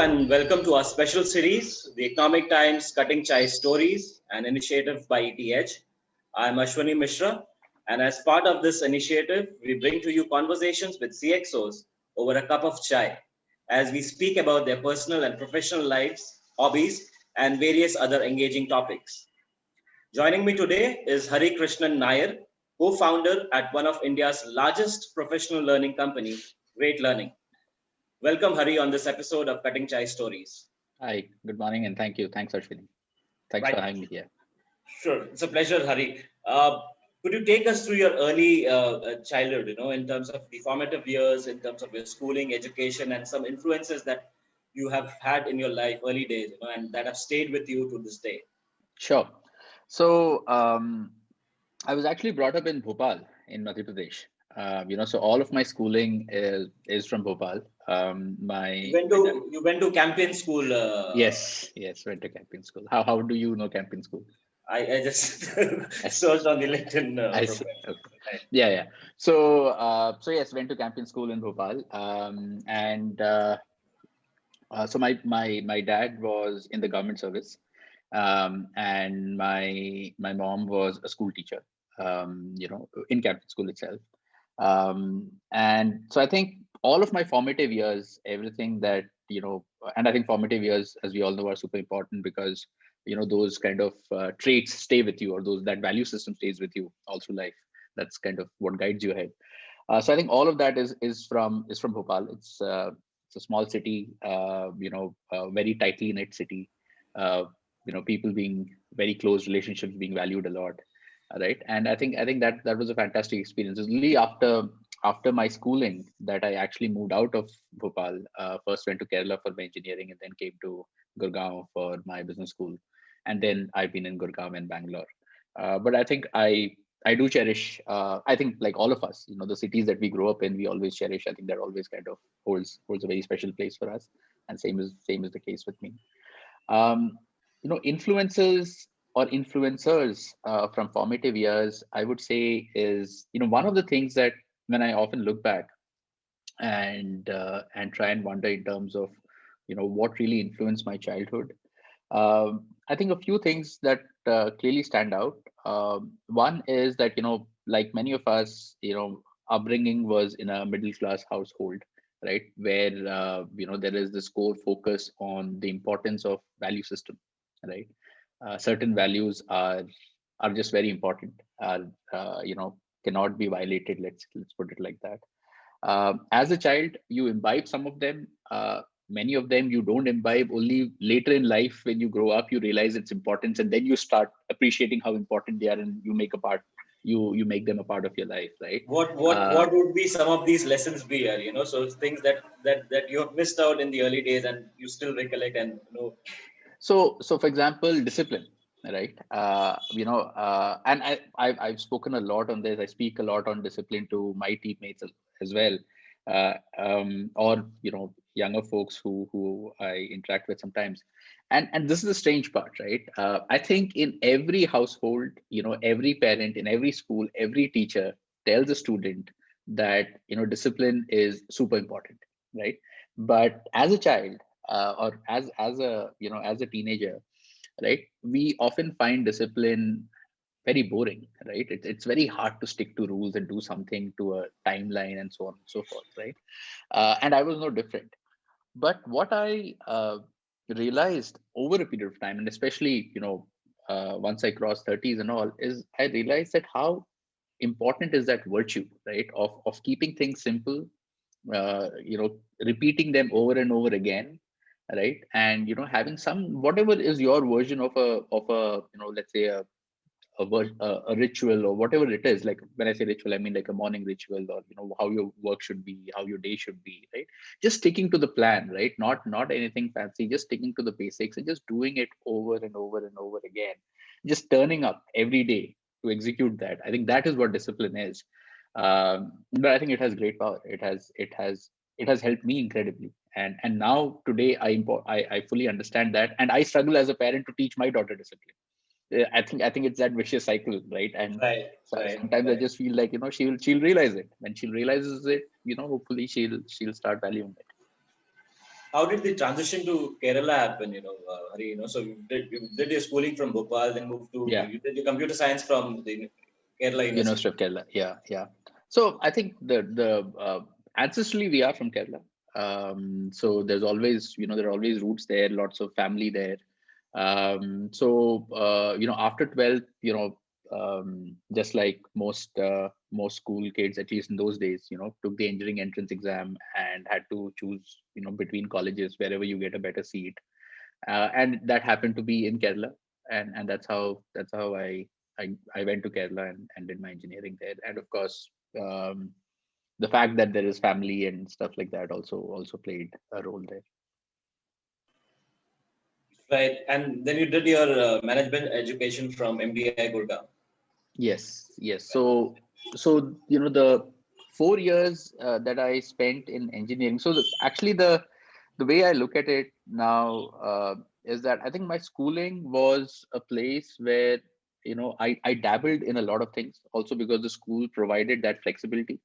and welcome to our special series, The Economic Times Cutting Chai Stories, an initiative by ETH. I'm Ashwani Mishra, and as part of this initiative, we bring to you conversations with CXOs over a cup of chai as we speak about their personal and professional lives, hobbies, and various other engaging topics. Joining me today is Krishnan Nair, co-founder at one of India's largest professional learning company, Great Learning. Welcome, Hari, on this episode of Cutting Chai Stories. Hi, good morning, and thank you. Thanks, Ashwini. Thanks for having me here. Sure, it's a pleasure, Hari. Could you take us through your early childhood, in terms of the formative years, in terms of your schooling, education, and some influences that you have had in your life, early days, and that have stayed with you to this day? Sure. So I was actually brought up in Bhopal in Madhya Pradesh. So all of my schooling is from Bhopal. You went to campaign school. Yes, went to campaign school. How do you know campaign school? I just searched on the LinkedIn. I see. Okay. Right. Yeah. So yes, went to campaign school in Bhopal. So my dad was in the government service, and my mom was a school teacher. In campus school itself. And so I think all of my formative years, everything that and I think formative years, as we all know, are super important because those kind of traits stay with you, or that value system stays with you all through life. That's kind of what guides you ahead. So I think all of that is from Bhopal. It's a small city, very tightly knit city. People being very close, relationships being valued a lot, right? And I think that was a fantastic experience. It was really after my schooling that I actually moved out of Bhopal. First went to Kerala for my engineering, and then came to Gurgaon for my business school, and then I've been in Gurgaon and Bangalore. But I think I do cherish. I think, like all of us, the cities that we grow up in, we always cherish. I think that always kind of holds a very special place for us, and same is the case with me. Influences or influencers from formative years, I would say, is one of the things that when I often look back and try and wonder in terms of what really influenced my childhood. I think a few things that clearly stand out. One is that like many of us, upbringing was in a middle class household, right, where there is this core focus on the importance of value system, right? Certain values are just very important, cannot be violated. Let's put it like that. As a child, you imbibe some of them. Many of them you don't imbibe. Only later in life, when you grow up, you realize its importance, and then you start appreciating how important they are, and you make them a part of your life, right? What would be some of these lessons be? So things that you have missed out in the early days, and you still recollect, and So for example, discipline, right? And I've spoken a lot on this. I speak a lot on discipline to my teammates as well, or younger folks who I interact with sometimes. And this is the strange part, right? I think in every household, every parent, in every school, every teacher tells a student that discipline is super important, right? But as a child, or as a teenager, right, we often find discipline very boring, right? It's very hard to stick to rules and do something to a timeline and so on and so forth, right? And I was no different. But what I realized over a period of time, and especially once I crossed 30s and all, is I realized that how important is that virtue, right, of keeping things simple, repeating them over and over again, right? And having some, whatever is your version of a let's say a ritual, or whatever it is. Like when I say ritual, I mean like a morning ritual, or how your work should be, how your day should be, right? Just sticking to the plan, right? Not anything fancy, just sticking to the basics and just doing it over and over and over again, just turning up every day to execute that. I think that is what discipline is. But I think it has great power. It has helped me incredibly. And now today I fully understand that, and I struggle as a parent to teach my daughter discipline. I think it's that vicious cycle, right? And sometimes I just feel like she'll realize it. When she realizes it, hopefully she'll start valuing it. how did the transition to Kerala happen? Hari, so you did your schooling from Bhopal, then moved to Yeah, you did your computer science from the Kerala University University. of Kerala. Yeah, yeah. So I think the ancestrally we are from Kerala. So there's always, there are always roots there, lots of family there. After 12th, just like most school kids, at least in those days, took the engineering entrance exam and had to choose, between colleges wherever you get a better seat. And that happened to be in Kerala, and that's how I went to Kerala and did my engineering there. And of course, um, the fact that there is family and stuff like that also played a role there. Right. And then you did your management education from MDI Gurgaon. Yes, yes. So the 4 years that I spent in engineering. So actually the way I look at it now is that I think my schooling was a place where I dabbled in a lot of things. Also because the school provided that flexibility,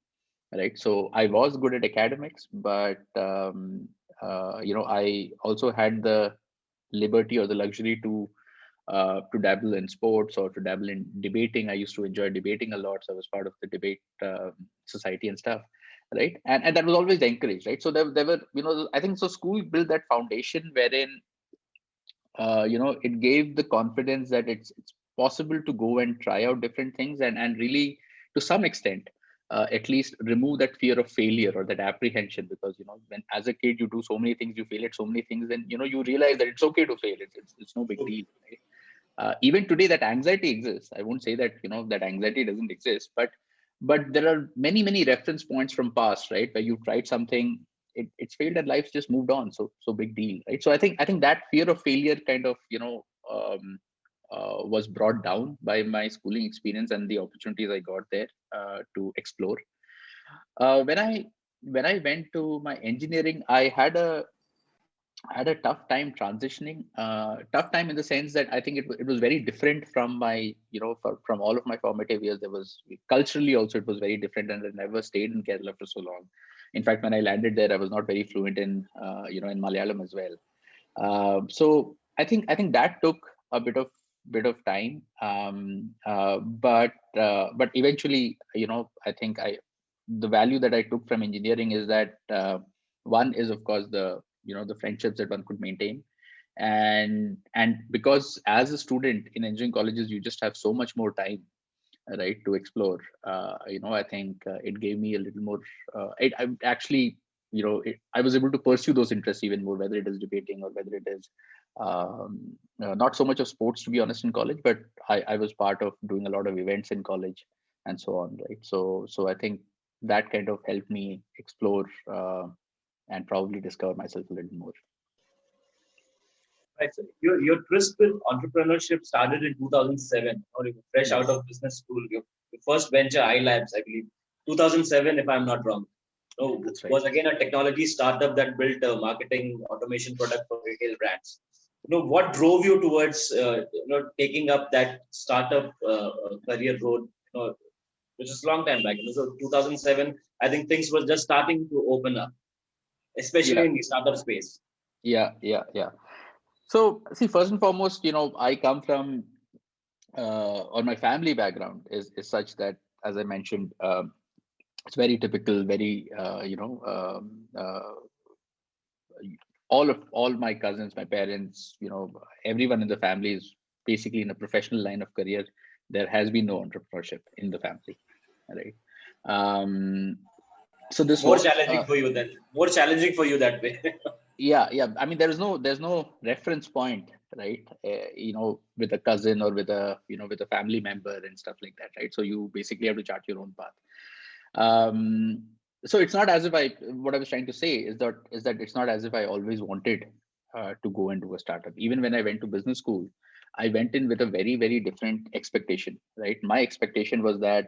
right? So I was good at academics, but I also had the liberty or the luxury to dabble in sports or to dabble in debating. I used to enjoy debating a lot, so I was part of the debate society and stuff, right? And that was always encouraged, right? So there were, I think so. School built that foundation wherein it gave the confidence that it's possible to go and try out different things and really to some extent at least remove that fear of failure or that apprehension, because when as a kid you do so many things, you fail at so many things, then you realize that it's okay to fail. It's no big deal, right? Even today that anxiety exists. I won't say that that anxiety doesn't exist, but there are many reference points from past, right, where you tried something, it's failed and life's just moved on. So big deal, right? So I think that fear of failure kind of was brought down by my schooling experience and the opportunities I got there to explore. When I went to my engineering, I had a tough time transitioning. Tough time in the sense that I think it was very different from my, from all of my formative years. There was culturally also it was very different, and I never stayed in Kerala for so long. In fact, when I landed there, I was not very fluent in Malayalam as well. So I think that took a bit of time, but eventually, I think the value that I took from engineering is that one is of course the friendships that one could maintain, and because as a student in engineering colleges you just have so much more time, right, to explore. I think it gave me a little more. I actually, I was able to pursue those interests even more, whether it is debating or whether it is not so much of sports, to be honest, in college. But I was part of doing a lot of events in college and so on, right? So I think that kind of helped me explore and probably discover myself a little more. Right. So your twist with entrepreneurship started in 2007, or you were fresh out Yes, of business school. Your first venture, iLabs, I believe, 2007, if I'm not wrong. So that's right. was again a technology startup that built a marketing automation product for retail brands. What drove you towards taking up that startup career road? Which is a long time back. So 2007, I think things were just starting to open up, especially Yeah, in the startup space. yeah. So see, first and foremost, I come from or my family background is such that, as I mentioned, it's very typical, very all my cousins, my parents, everyone in the family is basically in a professional line of career. There has been no entrepreneurship in the family, right? Um, so this More was challenging for you then. More challenging for you that way. yeah. I mean, there's no reference point, right? With a cousin or with a family member and stuff like that, right? So you basically have to chart your own path. um so it's not as if what I was trying to say is that it's not as if I always wanted to go into a startup. Even when I went to business school, I went in with a very different expectation, right? My expectation was that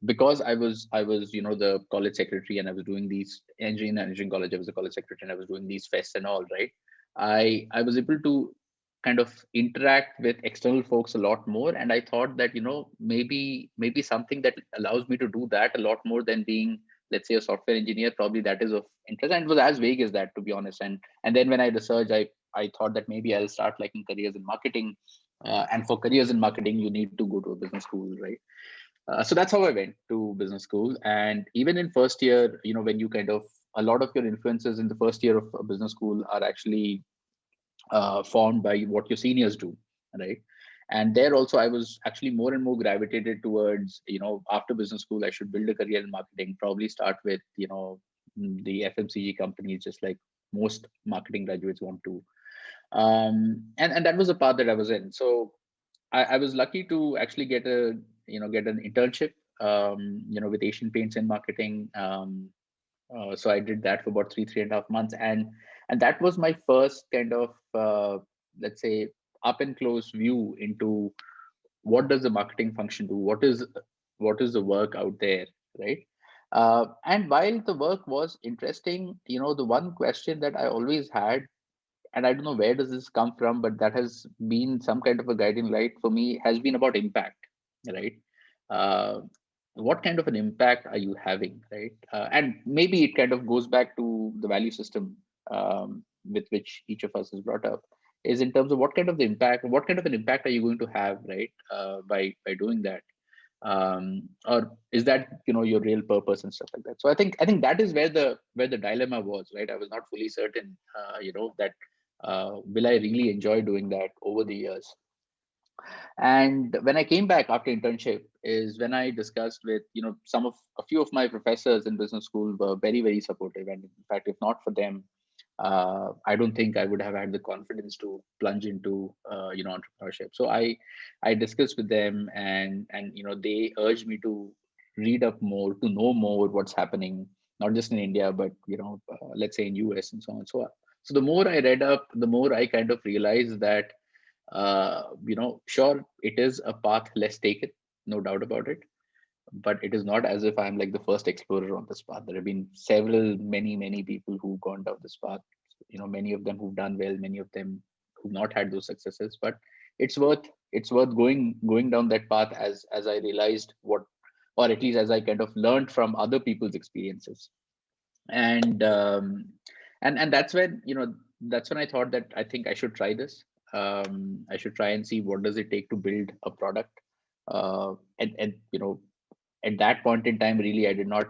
because I was the college secretary, and I was doing these engineering college. I was the college secretary, and I was doing these fests and all, right? I was able to kind of interact with external folks a lot more, and I thought that maybe something that allows me to do that a lot more than being let's say a software engineer, probably that is of interest. And it was as vague as that, to be honest. And then when I researched, I thought that maybe I'll start liking careers in marketing. And for careers in marketing, you need to go to a business school, right? So that's how I went to business school. And even in first year, when you kind of, a lot of your influences in the first year of a business school are actually formed by what your seniors do, right? And there also, I was actually more and more gravitated towards, after business school, I should build a career in marketing, probably start with, the FMCG companies, just like most marketing graduates want to. And that was the path that I was in. So I was lucky to actually get an internship, with Asian Paints in marketing. So I did that for about 3.5 months, and that was my first kind of, let's say, up and close view into what does the marketing function do, what is the work out there, right? And while the work was interesting, the one question that I always had, and I don't know where does this come from, but that has been some kind of a guiding light for me, has been about impact, right? Uh, what kind of an impact are you having, right? And maybe it kind of goes back to the value system, with which each of us is brought up, is in terms of what kind of an impact are you going to have, right? By doing that, or is that your real purpose and stuff like that. So I think that is where the dilemma was, right? I was not fully certain, that will I really enjoy doing that over the years. And when I came back after internship is when I discussed with, a few of my professors in business school were very, very supportive. And in fact, if not for them, I don't think I would have had the confidence to plunge into, entrepreneurship. So I discussed with them, and they urged me to read up more, to know more what's happening, not just in India, but let's say in US and so on and so on. So the more I read up, the more I kind of realized that, sure, it is a path less taken, no doubt about it, but it is not as if I'm like the first explorer on this path. There have been many people who've gone down this path. Many of them who've done well, many of them who've not had those successes. But it's worth going down that path, as I realized what, or at least as I kind of learned from other people's experiences. And that's when I thought that I think I should try this. I should try and see what does it take to build a product. And at that point in time, really, I did not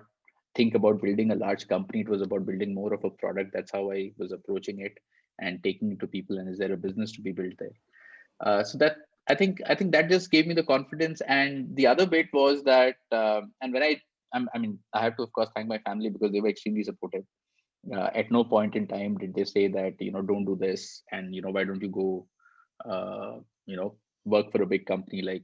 think about building a large company. It was about building more of a product. That's how I was approaching it and taking it to people. And is there a business to be built there? So that I think that just gave me the confidence. And the other bit was that, and when I have to of course thank my family, because they were extremely supportive. At no point in time did they say that don't do this, and why don't you go uh, you know work for a big company like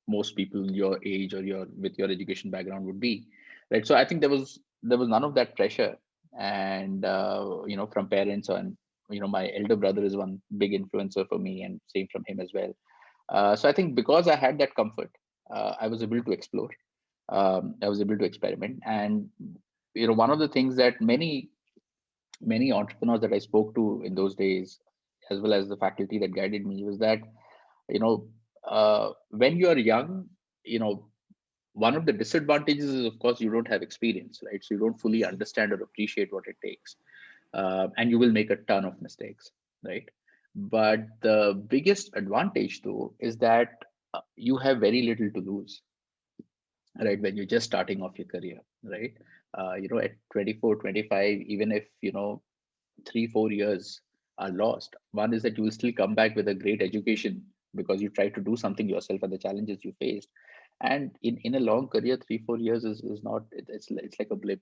most people your age or your with your education background would be, right? So I think there was none of that pressure. And from parents, and my elder brother is one big influencer for me, and same from him as well. So I think because I had that comfort, I was able to explore. I was able to experiment. And one of the things that many entrepreneurs that I spoke to in those days, as well as the faculty that guided me, was that you know when you are young, you know one of the disadvantages is, of course, you don't have experience, right? So you don't fully understand or appreciate what it takes, and you will make a ton of mistakes, right? But the biggest advantage, though, is that you have very little to lose, right? When you're just starting off your career, right? At 24, 25, even if 3, 4 years are lost, one is that you will still come back with a great education because you try to do something yourself and the challenges you faced. And in a long career, 3, 4 years is not it's like a blip,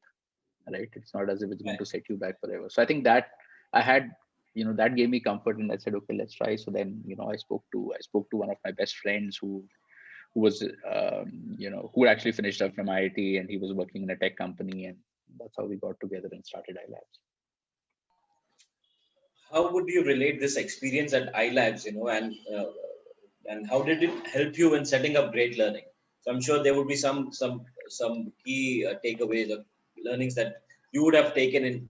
right? It's not as if it's going to set you back forever. So I think that I had that gave me comfort, and I said, okay, let's try. So then I spoke to one of my best friends who was who had actually finished up from IIT, and he was working in a tech company, and that's how we got together and started iLabs. How would you relate this experience at iLabs, and how did it help you in setting up great learning? So I'm sure there would be some key takeaways or learnings that you would have taken in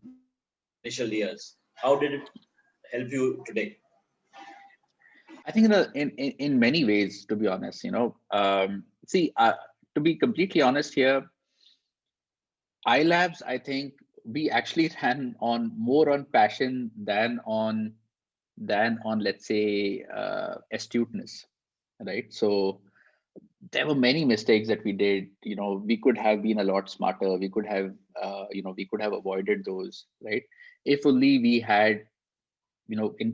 initial years. How did it help you today? I think in many ways, to be honest, see, to be completely honest here, iLabs, I think we actually ran on more on passion than on let's say astuteness, right? So there were many mistakes that we did. We could have been a lot smarter. We could have we could have avoided those, right? If only we had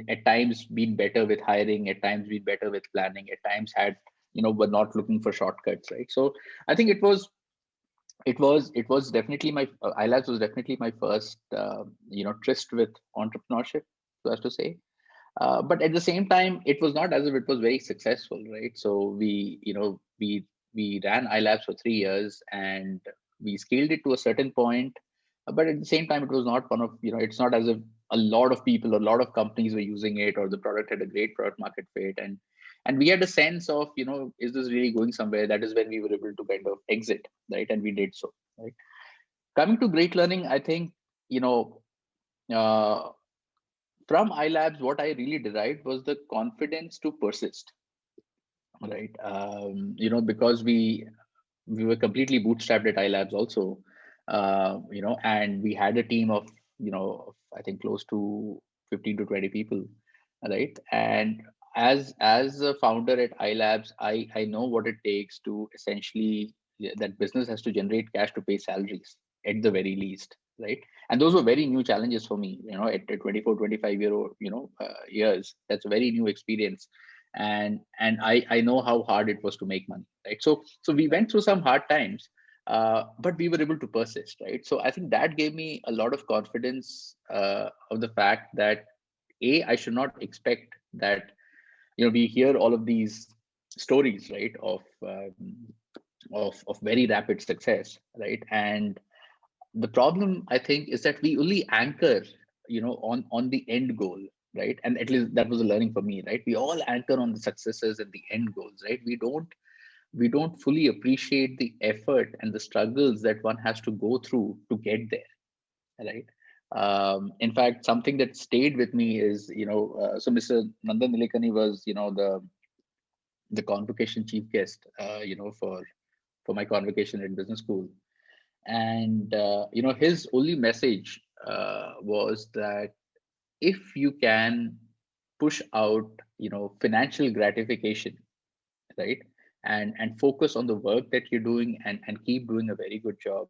at times been better with hiring, at times been better with planning, at times had were not looking for shortcuts, right? So I think it was definitely my iLabs was definitely my first tryst with entrepreneurship, so as to say. But at the same time, it was not as if it was very successful, right? So we ran iLabs for 3 years and we scaled it to a certain point. But at the same time, it was not one of, it's not as if a lot of people, a lot of companies were using it, or the product had a great product market fit. And we had a sense of, is this really going somewhere? That is when we were able to kind of exit, right? And we did so, right? Coming to great learning, I think, you know, uh, from iLabs, what I really derived was the confidence to persist, right? Because we were completely bootstrapped at iLabs also, and we had a team of, I think close to 15 to 20 people, right? And as a founder at iLabs, I know what it takes to essentially, yeah, that business has to generate cash to pay salaries at the very least, right? And those were very new challenges for me, at 24, 25 year old, years. That's a very new experience. And I know how hard it was to make money, right? So we went through some hard times, but we were able to persist, right? So I think that gave me a lot of confidence, of the fact that I should not expect that, we hear all of these stories, right, of very rapid success, right? And the problem, I think, is that we only anchor, on the end goal, right? And at least that was a learning for me, right? We all anchor on the successes and the end goals, right? We don't fully appreciate the effort and the struggles that one has to go through to get there, right? In fact, something that stayed with me is, so Mr. Nandan Nilekani was, the convocation chief guest, for my convocation at business school. And his only message was that if you can push out, financial gratification, right, and focus on the work that you're doing, and keep doing a very good job.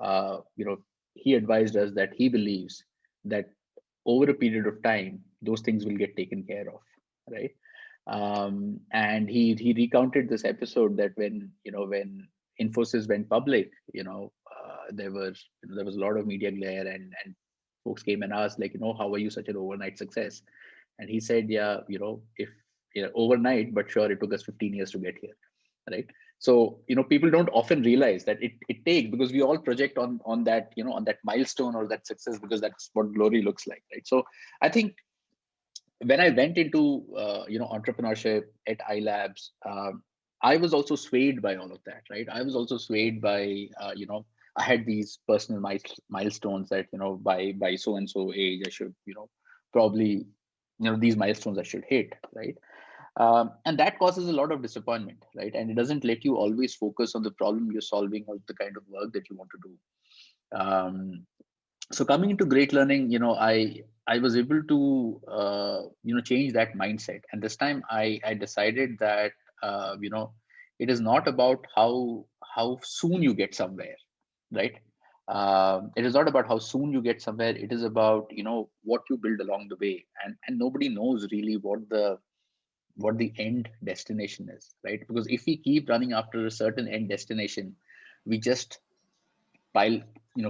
uh, you know he advised us that he believes that over a period of time those things will get taken care of, right? And he recounted this episode that when Infosys went public, there was a lot of media glare, and folks came and asked, like, how are you such an overnight success? And he said, yeah, if overnight, but sure, it took us 15 years to get here, right? So people don't often realize that it takes, because we all project on that, on that milestone or that success, because that's what glory looks like, right? So I think when I went into entrepreneurship at iLabs, I was also swayed by all of that, right? I was also swayed by I had these personal milestones that by so and so age I should probably these milestones I should hit, right? And that causes a lot of disappointment, right? And it doesn't let you always focus on the problem you're solving or the kind of work that you want to do. So coming into great learning, I was able to change that mindset. And this time I decided that it is not about how soon you get somewhere, right? It is not about how soon you get somewhere. It is about what you build along the way. And nobody knows really what the end destination is, right? Because if we keep running after a certain end destination, we just pile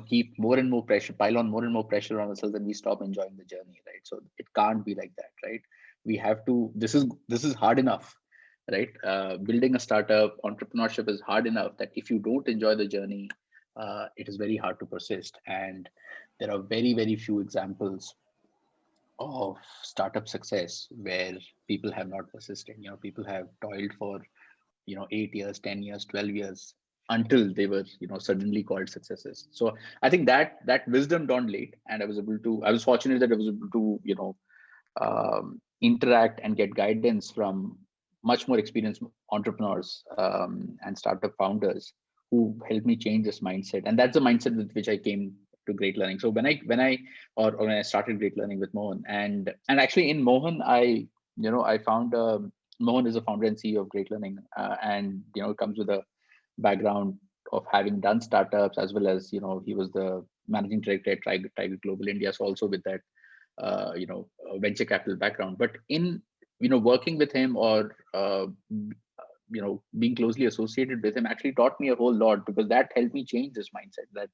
keep more and more pressure pile on more and more pressure on ourselves, and we stop enjoying the journey, right? So it can't be like that, right? We have to this is hard enough, right? Building a startup, entrepreneurship is hard enough that if you don't enjoy the journey, it is very hard to persist. And there are very, very few examples of startup success where people have not persisted. People have toiled for 8 years, 10 years, 12 years, until they were suddenly called successes. So I think that wisdom dawned late, and I was fortunate that I was able to interact and get guidance from much more experienced entrepreneurs, and startup founders, who helped me change this mindset, and that's the mindset with which I came to Great Learning. So when I started Great Learning with Mohan, and actually in Mohan, I found Mohan is the founder and CEO of Great Learning, and comes with a background of having done startups, as well as he was the managing director at Tiger Global India, so also with that venture capital background. But in working with him, or being closely associated with him, actually taught me a whole lot, because that helped me change this mindset. That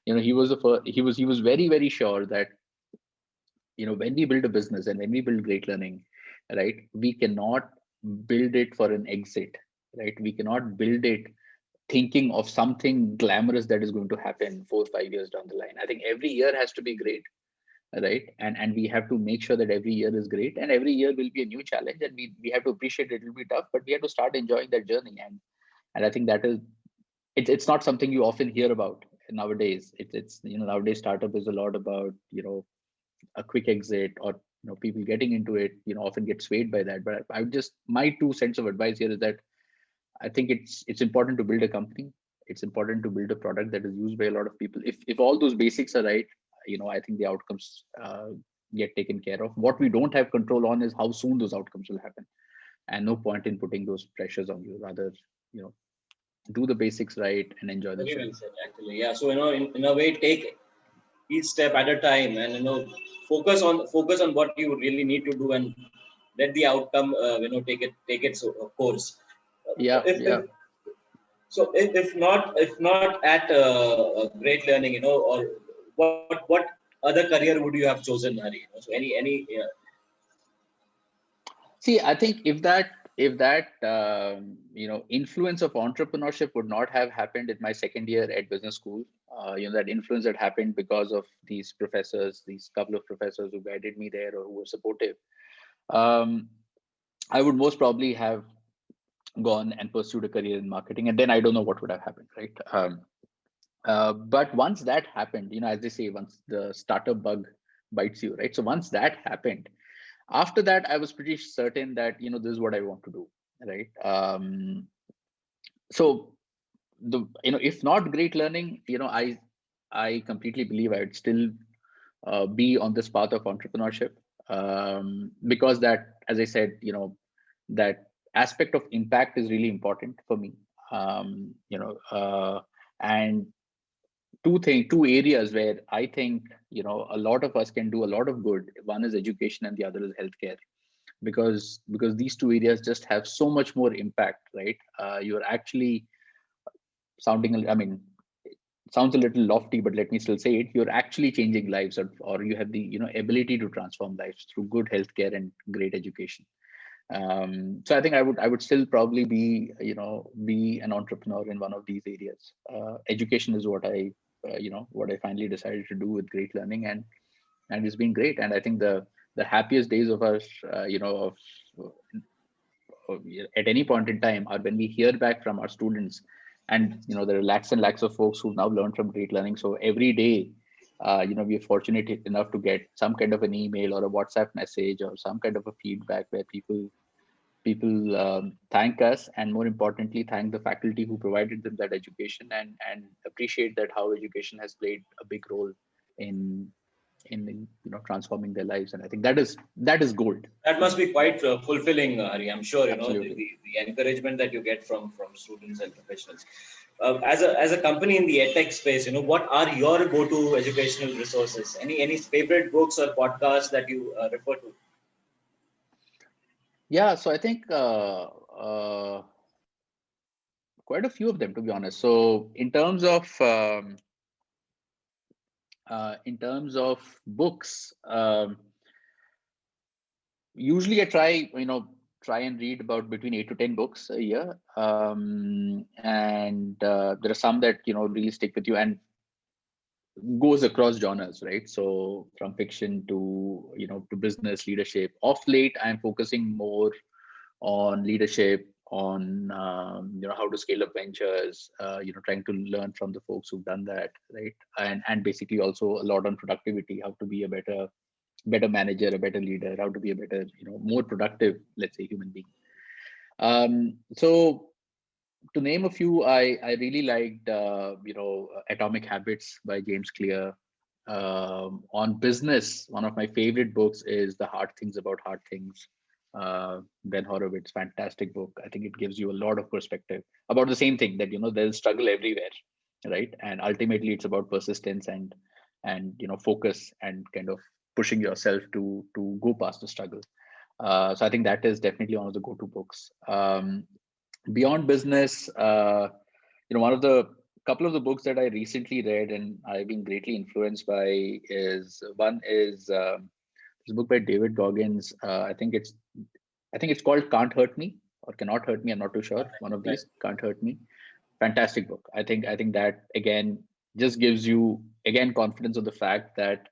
he was the first, he was very, very sure that when we build a business and when we build Great Learning, right, we cannot build it for an exit, right? We cannot build it thinking of something glamorous that is going to happen 4 or 5 years down the line. I think every year has to be great, right? And we have to make sure that every year is great, and every year will be a new challenge, and we have to appreciate it will be tough, but we have to start enjoying that journey. And I think that is, it's not something you often hear about nowadays. It's nowadays startup is a lot about a quick exit, or people getting into it often get swayed by that. But I would just, my 2 cents of advice here is that I think it's important to build a company. It's important to build a product that is used by a lot of people. If all those basics are right, I think the outcomes get taken care of. What we don't have control on is how soon those outcomes will happen, and no point in putting those pressures on you. Rather, do the basics right and enjoy the Very well journey. said, actually. Yeah. So in a way, take each step at a time, and focus on what you really need to do, and let the outcome take its course. Yeah, If yeah. so, if not at Great Learning, or what other career would you have chosen, Hari? So any See, I think if that influence of entrepreneurship would not have happened in my second year at business school, that influence that happened because of these professors, these couple of professors who guided me there or who were supportive, um, I would most probably have gone and pursued a career in marketing, and then I don't know what would have happened, right? But once that happened, as they say, once the startup bug bites you, right? So once that happened, after that, I was pretty certain that this is what I want to do, right? So the if not Great Learning, I completely believe I would still be on this path of entrepreneurship, because that, as I said, that aspect of impact is really important for me. And two areas where I think a lot of us can do a lot of good. One is education, and the other is healthcare, because these two areas just have so much more impact, right? You're actually I mean, it sounds a little lofty, but let me still say it. You're actually changing lives, or you have the ability to transform lives through good healthcare and great education. So I think I would still probably be an entrepreneur in one of these areas. Education is what I finally decided to do with Great Learning, and it's been great. And I think the happiest days of us, at any point in time, are when we hear back from our students. And there are lakhs and lakhs of folks who've now learned from Great Learning. So every day, we're fortunate enough to get some kind of an email or a WhatsApp message or some kind of a feedback where people thank us, and more importantly, thank the faculty who provided them that education, and appreciate that how education has played a big role in transforming their lives. And I think that is gold. that must be quite fulfilling, Hari. I'm sure Absolutely. the encouragement that you get from students and professionals. As a company in the edtech space, what are your go-to educational resources? Any favorite books or podcasts that you refer to? Yeah, so I think quite a few of them, to be honest. So in terms of books, usually I try and read about between 8 to 10 books a year, and there are some that really stick with you and goes across genres, right? So from fiction to business leadership. Of late, I'm focusing more on leadership, on how to scale up ventures, trying to learn from the folks who've done that, right? And basically also a lot on productivity, how to be a better manager, a better leader, how to be a better more productive, let's say, human being. So to name a few, I really liked Atomic Habits by James Clear. On business, one of my favorite books is The Hard Things About Hard Things. Ben Horowitz, fantastic book. I think it gives you a lot of perspective about the same thing, that there's struggle everywhere, right? And ultimately, it's about persistence and focus and kind of pushing yourself to go past the struggle. So I think that is definitely one of the go-to books. Beyond business, one of the couple of the books that I recently read and I've been greatly influenced by is this book by David Goggins. I think it's called Can't Hurt Me or Cannot Hurt Me. I'm not too sure. One of Right. these, Can't Hurt Me. Fantastic book. I think that again just gives you again confidence of the fact that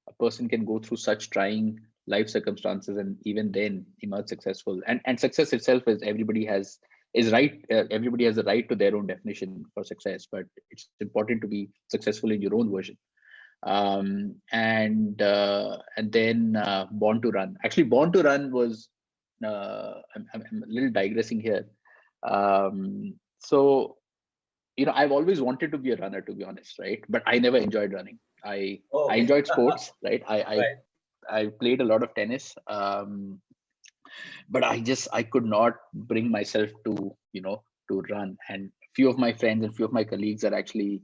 a person can go through such trying life circumstances and even then emerge successful. And success itself everybody has a right to their own definition for success, but it's important to be successful in your own version. And then Born to Run. Actually, Born to Run was I'm a little digressing here. So I've always wanted to be a runner, to be honest, right? But I never enjoyed running. I Oh, I okay. enjoyed sports, right? Right. I played a lot of tennis, but I could not bring myself to run. And few of my friends and few of my colleagues are actually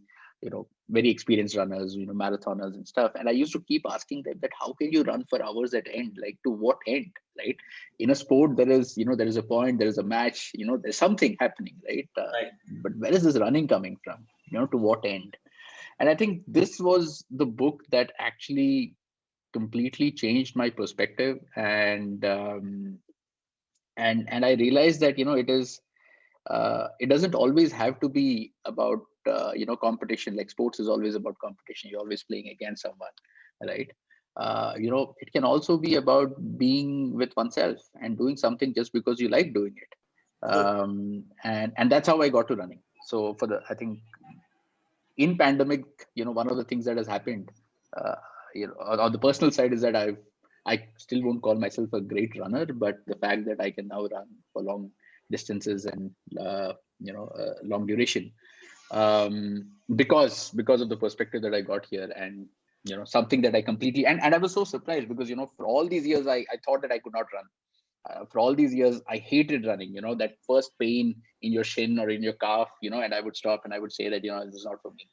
very experienced runners, marathoners and stuff. And I used to keep asking them that how can you run for hours at end? Like, to what end, right? In a sport, there is a point, there is a match, there's something happening, right? Right. But where is this running coming from? To what end? And I think this was the book that actually completely changed my perspective. And I realized that it doesn't always have to be about competition. Like, sports is always about competition. You're always playing against someone, right? It can also be about being with oneself and doing something just because you like doing it. True. And that's how I got to running. So I think in pandemic, one of the things that has happened, uh, on the personal side, is that I still won't call myself a great runner, but the fact that I can now run for long distances and long duration, because of the perspective that I got here. And something that I completely, and I was so surprised because for all these years I thought that I could not run. For all these years I hated running, that first pain in your shin or in your calf, and I would stop and I would say that this is not for me,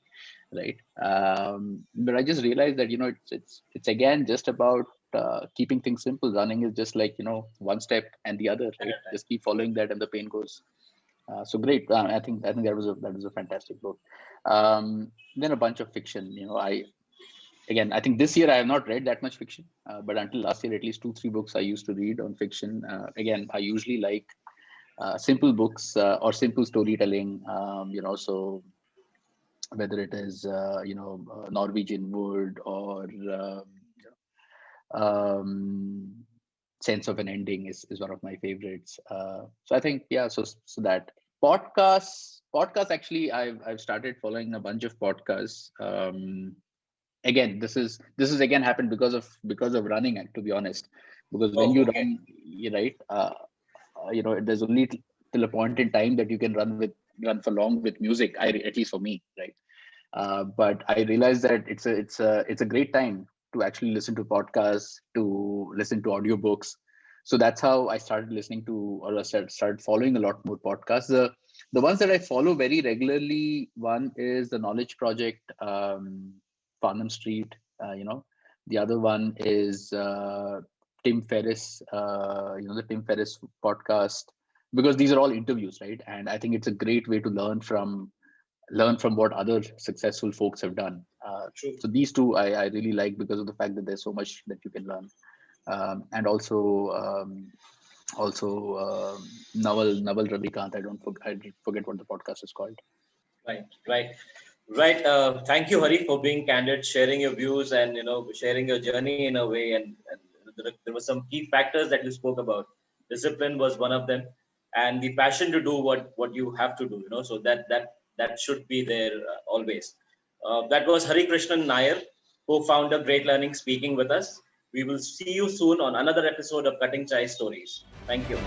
right? But I just realized that it's again just about keeping things simple. Running is just like one step and the other, right? Just keep following that and the pain goes. So great. I think that was a fantastic book. Then a bunch of fiction. I think this year I have not read that much fiction, but until last year, at least 2-3 books I used to read on fiction. Again, I usually like simple books or simple storytelling. So whether it is Norwegian Wood or um, Sense of an Ending is one of my favorites. So I think, yeah, so that podcasts actually I've started following a bunch of podcasts. Again, this is again happened because of running, to be honest, because when Oh, you okay. run, right, there's only till a point in time that you can run for long with music, at least for me, right? But I realized that it's a great time to actually listen to podcasts, to listen to audiobooks. So that's how I started listening to, or I started following a lot more podcasts. The ones that I follow very regularly, one is the Knowledge Project, Farnham Street. The other one is Tim Ferriss. The Tim Ferriss podcast, because these are all interviews, right? And I think it's a great way to learn from what other successful folks have done. True. So these two I really like because of the fact that there's so much that you can learn. And also Naval Ravikant. I forget what the podcast is called. Right. Right. Right. Thank you, Hari, for being candid, sharing your views, and sharing your journey in a way. And there were some key factors that you spoke about. Discipline was one of them, and the passion to do what you have to do. So that should be there always. That was Hari Krishnan Nair, co-founder Great Learning, speaking with us. We will see you soon on another episode of Cutting Chai Stories. Thank you.